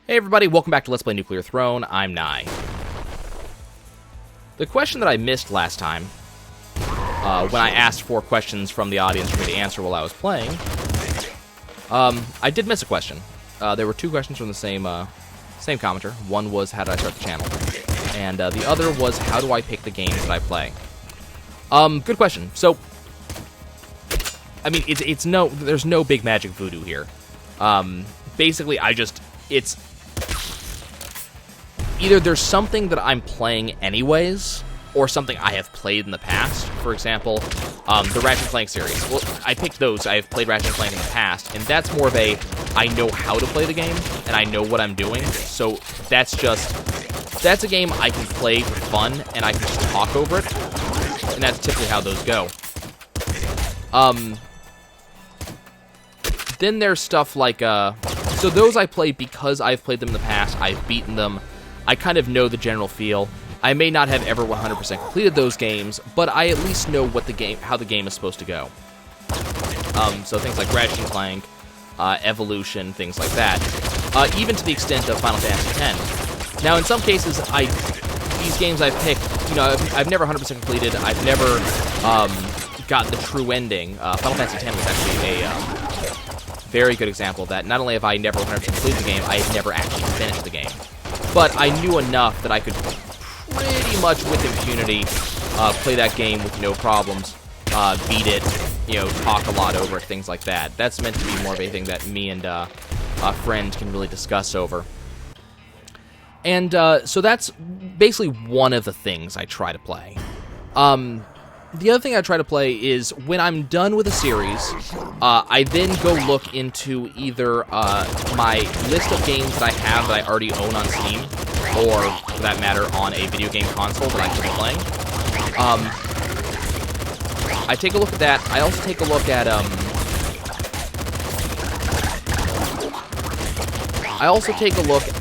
Hey everybody, welcome back to Let's Play Nuclear Throne. I'm Nye. The question that I missed last time, when I asked for questions from the audience for me to answer while I was playing, I did miss a question. There were two questions from the same commenter. One was, how did I start the channel? And the other was, how do I pick the games that I play? Good question. So, I mean, there's no big magic voodoo here. Basically, it's either there's something that I'm playing anyways, or something I have played in the past. For example, the Ratchet & Clank series. Well, I picked those. I have played Ratchet & Clank in the past, and that's more of a, I know how to play the game, and I know what I'm doing, so that's a game I can play for fun, and I can just talk over it, and that's typically how those go. Then there's stuff like, so those I play because I've played them in the past, I've beaten them, I kind of know the general feel. I may not have ever 100% completed those games, but I at least know how the game is supposed to go. So things like Ratchet & Clank, Evolution, things like that. Even to the extent of Final Fantasy X. Now, in some cases, these games I've picked, I've never 100% completed. I've never gotten the true ending. Final Fantasy X was actually a very good example of that. Not only have I never 100% completed the game, I have never actually finished the game. But I knew enough that I could pretty much with impunity play that game with no problems, beat it, talk a lot over it, things like that. That's meant to be more of a thing that me and a friend can really discuss over. And so that's basically one of the things I try to play. The other thing I try to play is when I'm done with a series, I then go look into either my list of games that I have that I already own on Steam, or, for that matter, on a video game console that I can be playing. I take a look at that. I also take a look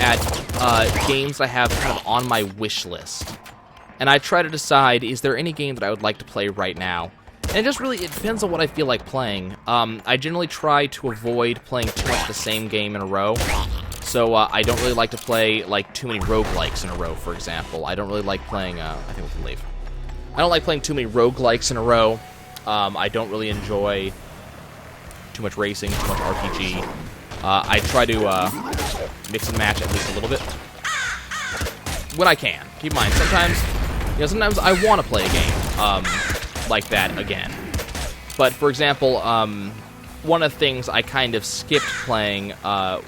at games I have kind of on my wish list. And I try to decide, is there any game that I would like to play right now? And it depends on what I feel like playing. I generally try to avoid playing too much the same game in a row. So I don't really like to play too many roguelikes in a row, for example. I don't really like playing, I think we can leave. I don't like playing too many roguelikes in a row. I don't really enjoy too much racing, too much RPG. I try to mix and match at least a little bit. When I can. Keep in mind, sometimes I want to play a game like that again. But, for example, one of the things I kind of skipped playing when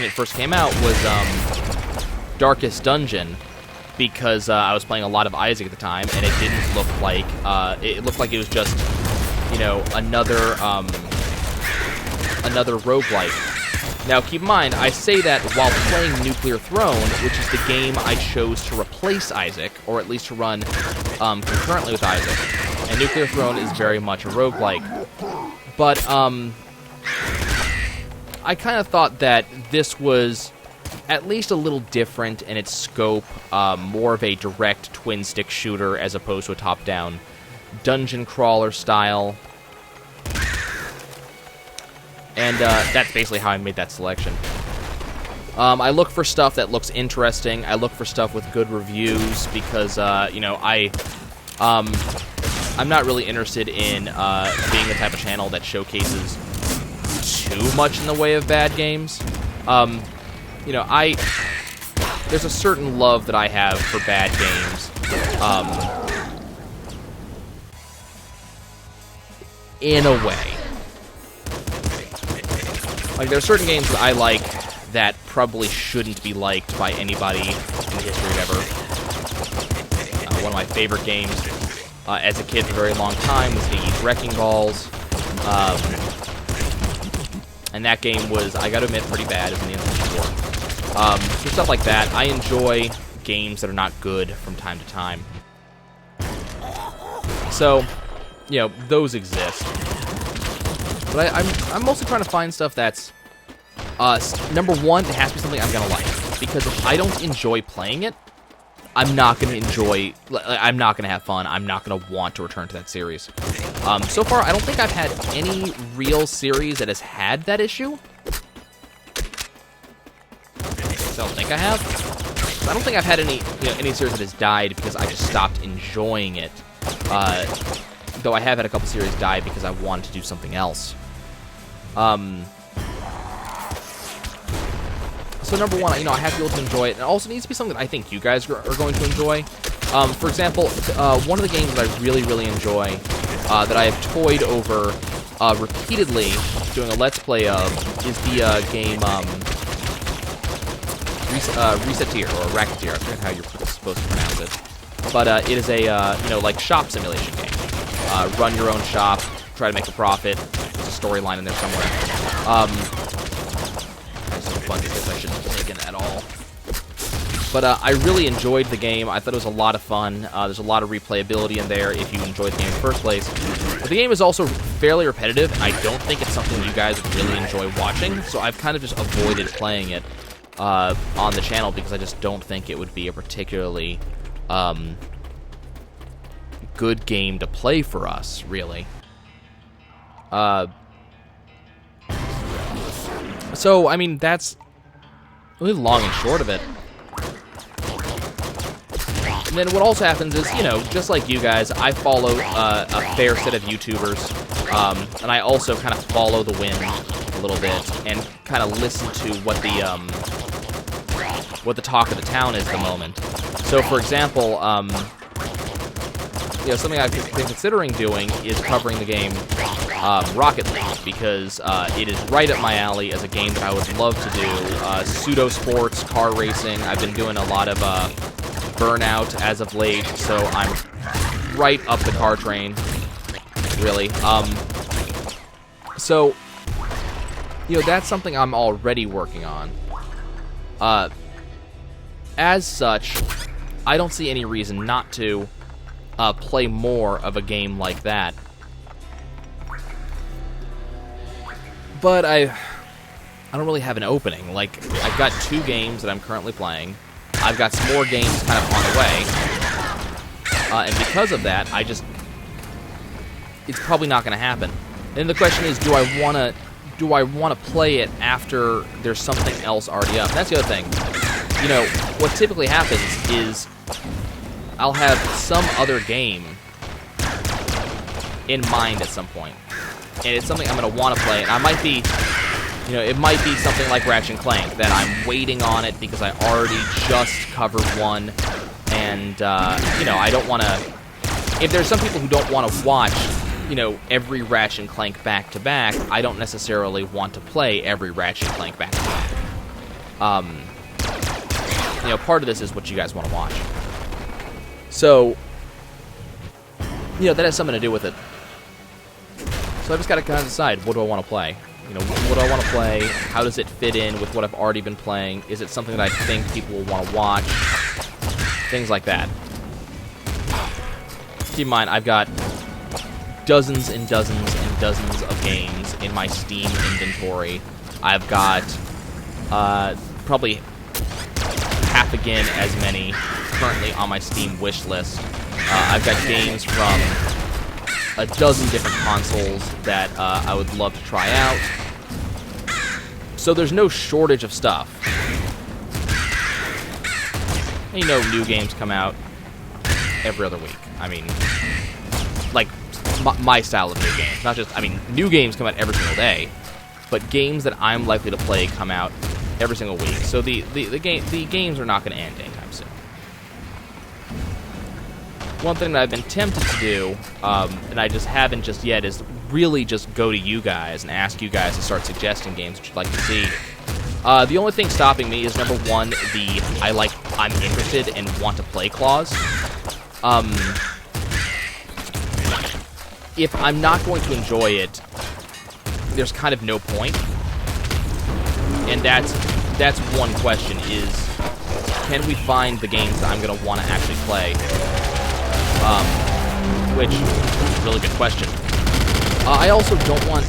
it first came out was Darkest Dungeon, because I was playing a lot of Isaac at the time, and it didn't look like, it looked like it was just, another roguelike. Now, keep in mind, I say that while playing Nuclear Throne, which is the game I chose to replace Isaac, or at least to run concurrently with Isaac. And Nuclear Throne is very much a roguelike. But, I kind of thought that this was at least a little different in its scope, more of a direct twin-stick shooter as opposed to a top-down dungeon crawler style. And that's basically how I made that selection. I look for stuff that looks interesting. I look for stuff with good reviews because, I'm not really interested in being the type of channel that showcases too much in the way of bad games. There's a certain love that I have for bad games. In a way. There are certain games that I like that probably shouldn't be liked by anybody in the history of ever. One of my favorite games as a kid for a very long time was the Wrecking Balls. And that game was, I gotta admit, pretty bad as an N64. So stuff like that. I enjoy games that are not good from time to time. So, those exist. But I'm mostly trying to find stuff that's, number one, it has to be something I'm going to like. Because if I don't enjoy playing it, I'm not going to have fun. I'm not going to want to return to that series. So far, I don't think I've had any real series that has had that issue. I don't think I have. I don't think I've had any series that has died because I just stopped enjoying it. Though I have had a couple series die because I wanted to do something else. So number one, I have to be able to enjoy it. And it also needs to be something that I think you guys are going to enjoy. For example, one of the games that I really, really enjoy, that I have toyed over repeatedly doing a Let's Play of, is the game Reseteer, or Racketeer. I forget how you're supposed to pronounce it. But it is a, like shop simulation game. Run your own shop, try to make a profit. There's a storyline in there somewhere. There's a bunch of this I shouldn't have taken at all. But I really enjoyed the game. I thought it was a lot of fun. There's a lot of replayability in there if you enjoyed the game in the first place. But the game is also fairly repetitive. I don't think it's something you guys would really enjoy watching, so I've kind of just avoided playing it on the channel because I just don't think it would be a particularly good game to play for us, really. So, I mean, that's really long and short of it. And then what also happens is, just like you guys, I follow a fair set of YouTubers, and I also kind of follow the wind a little bit and kind of listen to what the talk of the town is at the moment. So, for example, something I've been considering doing is covering the game Rocket League, because it is right up my alley as a game that I would love to do. Pseudo sports, car racing. I've been doing a lot of Burnout as of late, so I'm right up the car train, really. So, that's something I'm already working on. As such, I don't see any reason not to play more of a game like that. But I don't really have an opening. Like, I've got 2 games that I'm currently playing. I've got some more games kind of on the way. And because of that, it's probably not going to happen. Then the question is, do I want to play it after there's something else already up? That's the other thing. What typically happens is I'll have some other game in mind at some point. And it's something I'm going to want to play. And I might be, it might be something like Ratchet & Clank, that I'm waiting on it because I already just covered one. And, I don't want to... If there's some people who don't want to watch, every Ratchet & Clank back-to-back, I don't necessarily want to play every Ratchet & Clank back-to-back. Part of this is what you guys want to watch. So, that has something to do with it. So I just got to kind of decide, what do I want to play? What do I want to play? How does it fit in with what I've already been playing? Is it something that I think people will want to watch? Things like that. Keep in mind, I've got dozens and dozens and dozens of games in my Steam inventory. I've got probably half again as many currently on my Steam wish list. I've got games from a dozen different consoles that I would love to try out. So there's no shortage of stuff. And new games come out every other week. I mean, like, my style of new games. Not just, new games come out every single day, but games that I'm likely to play come out every single week. So the games are not going to end anytime soon. One thing that I've been tempted to do, and I just haven't just yet, is really just go to you guys and ask you guys to start suggesting games that you'd like to see. The only thing stopping me is, number one, I'm interested and want to play clause. If I'm not going to enjoy it, there's kind of no point. And that's one question, is can we find the games that I'm going to want to actually play? Which is a really good question. I also don't want...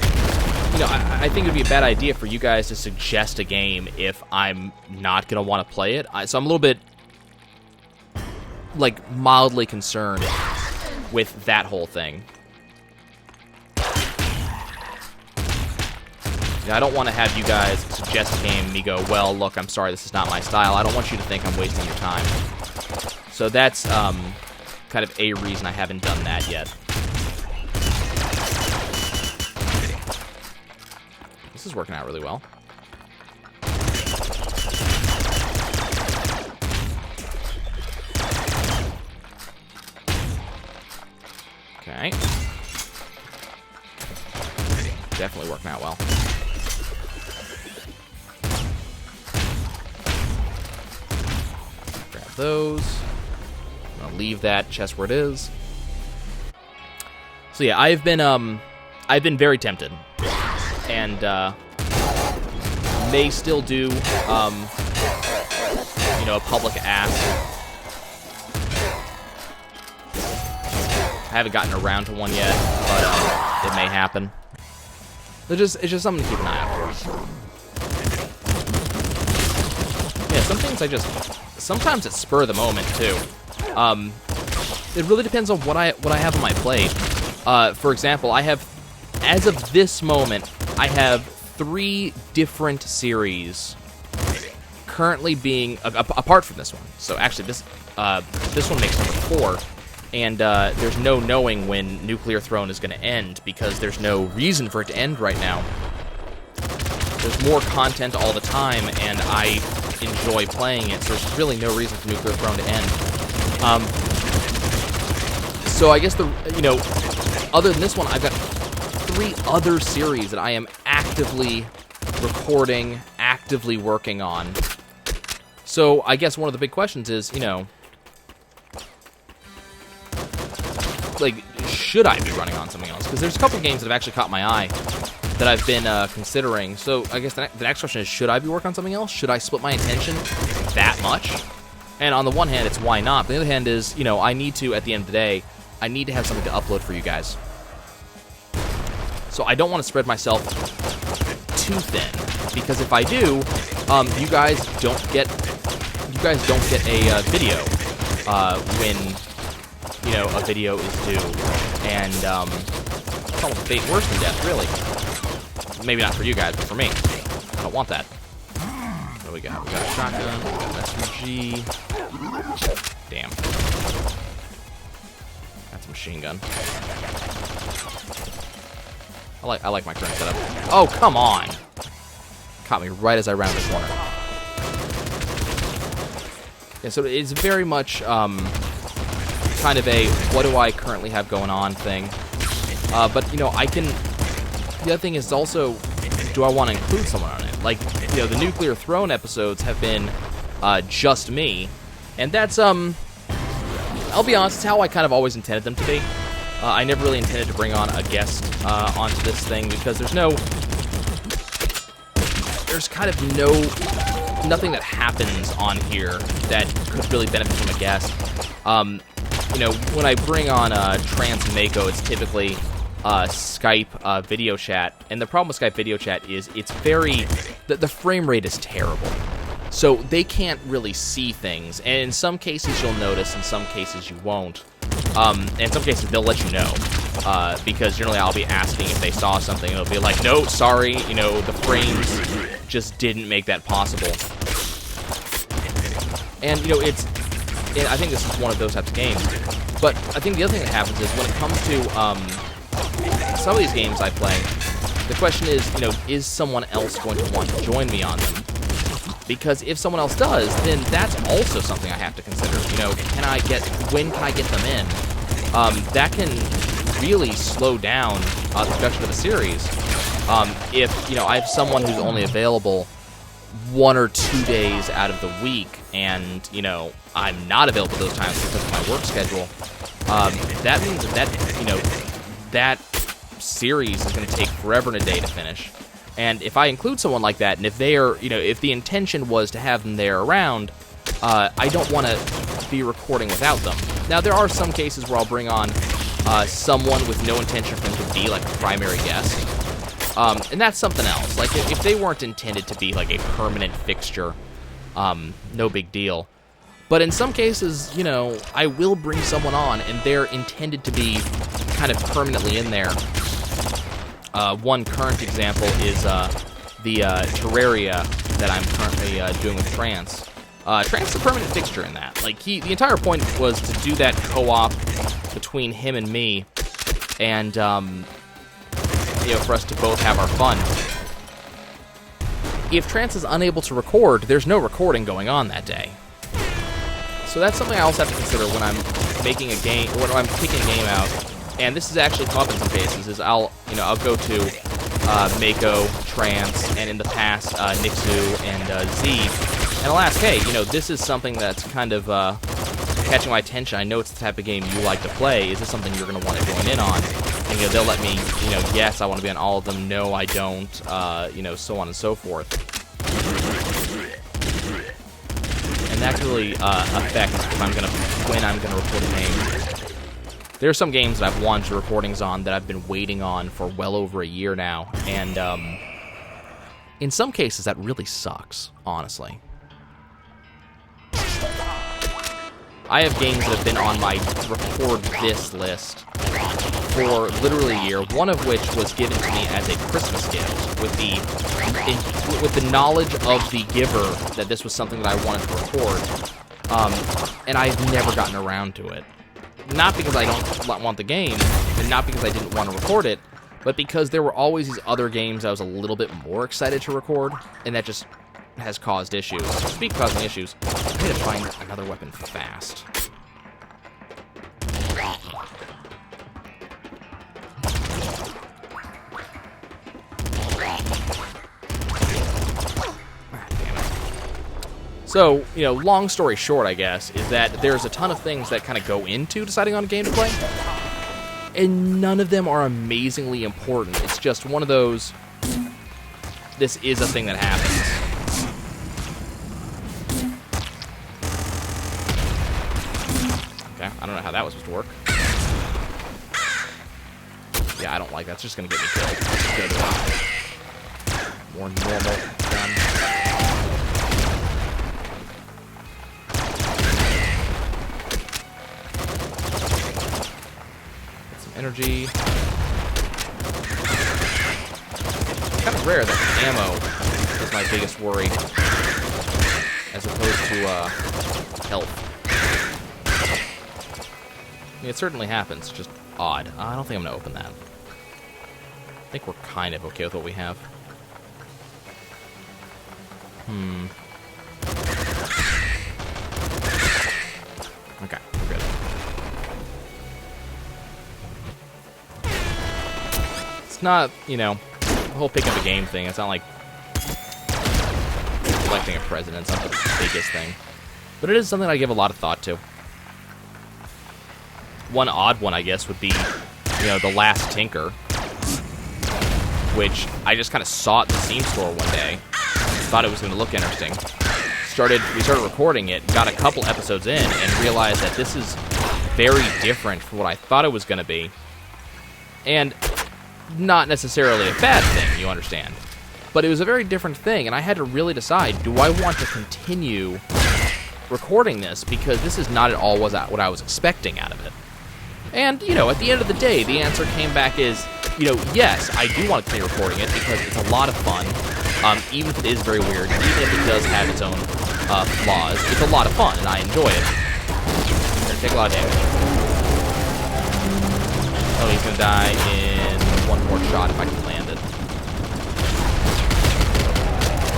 I think it would be a bad idea for you guys to suggest a game if I'm not going to want to play it. So I'm a little bit, mildly concerned with that whole thing. Now, I don't want to have you guys suggest a game and me go, well, look, I'm sorry, this is not my style. I don't want you to think I'm wasting your time. So that's kind of a reason I haven't done that yet. This is working out really well. Okay. Definitely working out well. Grab those. I'm gonna leave that chest where it is. So yeah, I've been very tempted, and may still do, you know, a public ask. I haven't gotten around to one yet, but it may happen. It's just something to keep an eye out for. Yeah, some things sometimes it's spur of the moment too. It really depends on what I have on my plate. For example, as of this moment, I have 3 different series currently being apart from this one. So actually, this one makes number 4. And there's no knowing when Nuclear Throne is going to end, because there's no reason for it to end right now. There's more content all the time, and I enjoy playing it, so there's really no reason for Nuclear Throne to end. So I guess other than this one, I've got 3 other series that I am actively recording, actively working on. So I guess one of the big questions is, like, should I be running on something else? Because there's a couple games that have actually caught my eye that I've been considering. So I guess the next question is, should I be working on something else? Should I split my attention that much? And on the one hand, it's why not. But on the other hand is, I need to, at the end of the day, I need to have something to upload for you guys. So I don't want to spread myself too thin, because if I do, you guys don't get a video when a video is due, and it's almost fate worse than death, really. Maybe not for you guys, but for me. I don't want that. What do we got? We got a shotgun, we got an SMG. Damn. That's a machine gun. I like my current setup. Oh, come on! Caught me right as I rounded the corner. Yeah, so it's very much, kind of a what do I currently have going on thing. But the other thing is also, do I want to include someone on it? Like, the Nuclear Throne episodes have been just me, and that's I'll be honest, it's how I kind of always intended them to be. I never really intended to bring on a guest onto this thing, because there's kind of nothing that happens on here that could really benefit from a guest. When I bring on Trans and Mako, it's typically Skype video chat. And the problem with Skype video chat is it's the frame rate is terrible. So they can't really see things. And in some cases you'll notice, in some cases you won't. And in some cases they'll let you know. Because generally I'll be asking if they saw something, and they'll be like, no, sorry, the frames just didn't make that possible. And, I think this is one of those types of games. But I think the other thing that happens is when it comes to some of these games I play, the question is someone else going to want to join me on them? Because if someone else does, then that's also something I have to consider. When can I get them in? That can really slow down the production of a series. If I have someone who's only available 1 or 2 days out of the week, and I'm not available those times because of my work schedule, that means that series is going to take forever and a day to finish. And if I include someone like that, and if they are, if the intention was to have them there around, I don't want to be recording without them. Now, there are some cases where I'll bring on someone with no intention for them to be like a primary guest. And that's something else. Like, if they weren't intended to be like a permanent fixture, no big deal. But in some cases, I will bring someone on, and they're intended to be kind of permanently in there. One current example is the Terraria that I'm currently doing with Trance. Trance is a permanent fixture in that. Like, the entire point was to do that co-op between him and me, and, you know, for us to both have our fun. If Trance is unable to record, there's no recording going on that day. So that's something I also have to consider when I'm making a game, or when I'm picking a game out. And this has actually come up in some cases, is I'll go to Mako, Trance, and in the past, Nixu and Z, and I'll ask, hey, you know, this is something that's kind of catching my attention. I know it's the type of game you like to play. Is this something you're going to want to join in on? And, you know, they'll let me, you know, yes, I want to be on all of them. No, I don't. You know, so on and so forth. And that can really affect when I'm gonna record a game. There are some games that I've wanted recordings on that I've been waiting on for well over a year now, and in some cases that really sucks, honestly. I have games that have been on my record this list for literally a year, one of which was given to me as a Christmas gift, with the knowledge of the giver that this was something that I wanted to record, and I've never gotten around to it. Not because I don't want the game, and not because I didn't want to record it, but because there were always these other games I was a little bit more excited to record, and that just has caused issues. Speaking of causing issues, I need to find another weapon fast. So, you know, long story short, I guess, is that there's a ton of things that kind of go into deciding on a game to play, and none of them are amazingly important. It's just one of those, this is a thing that happens. Okay, I don't know how that was supposed to work. Yeah, I don't like that. It's just going to get me killed. Go to more normal gun. Energy. It's kind of rare that ammo is my biggest worry, as opposed to health. I mean, it certainly happens, just odd. I don't think I'm going to open that. I think we're kind of okay with what we have. Okay, we're good. Not, you know, the whole pick up a game thing. It's not like electing a president. It's not the biggest thing. But it is something I give a lot of thought to. One odd one, I guess, would be, you know, The Last Tinker, which I just kind of saw at the Steam store one day. Thought it was going to look interesting. We started recording it, got a couple episodes in, and realized that this is very different from what I thought it was going to be. And not necessarily a bad thing, you understand. But it was a very different thing, and I had to really decide, do I want to continue recording this? Because this is not at all what I was expecting out of it. And, you know, at the end of the day, the answer came back is, you know, yes, I do want to continue recording it because it's a lot of fun. Even if it is very weird, even if it does have its own flaws, it's a lot of fun, and I enjoy it. It's gonna take a lot of damage. Oh, he's gonna die in one more shot if I can land it.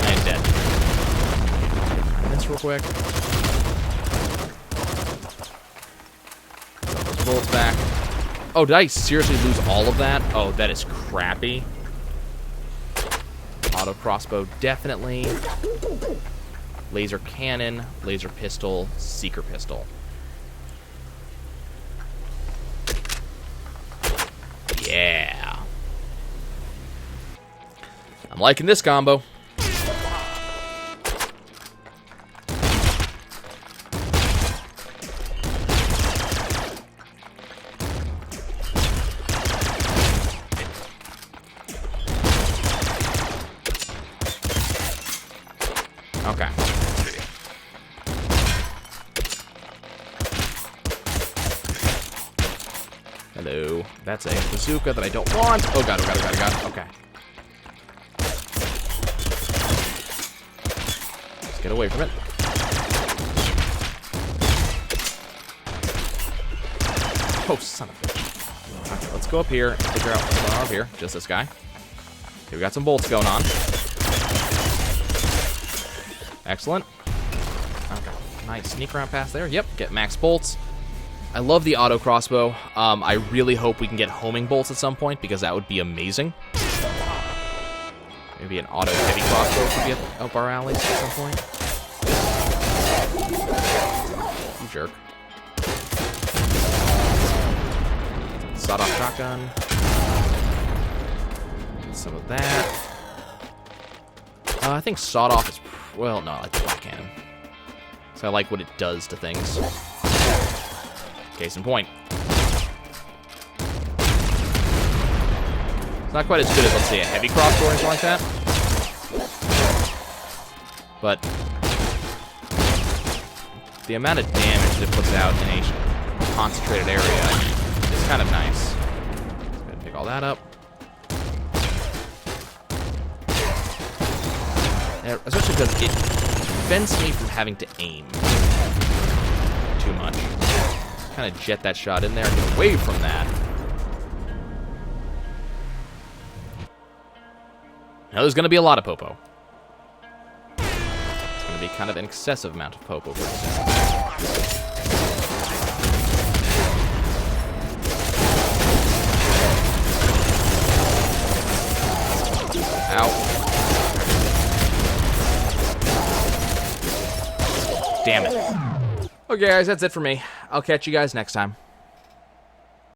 And he's dead. This real quick. Put those bullets back. Oh, did I seriously lose all of that? Oh, that is crappy. Auto crossbow, definitely. Laser cannon, laser pistol, seeker pistol. Yeah. I'm liking this combo. Okay. Hello. That's a bazooka that I don't want. Oh god, oh god, oh god, oh god. Okay. Get away from it. Oh, son of a... Okay, let's go up here and figure out what's going on up here. Just this guy. Okay, we got some bolts going on. Excellent. Okay, nice. Sneak around past there. Yep, get max bolts. I love the auto crossbow. I really hope we can get homing bolts at some point, because that would be amazing. Maybe an auto heavy crossbow could be up our alleys at some point. You jerk. Sawed-off shotgun. Some of that. I think sawed-off is... Well, no, I like the black cannon. So I like what it does to things. Case in point. It's not quite as good as, let's say, a heavy crossbow or anything like that. But the amount of damage that it puts out in a concentrated area is kind of nice. Let's go ahead and pick all that up. And especially because it prevents me from having to aim too much. Kind of jet that shot in there and get away from that. Now there's going to be a lot of popo. It's going to be kind of an excessive amount of popo. Ow. Damn it. Okay, guys, that's it for me. I'll catch you guys next time.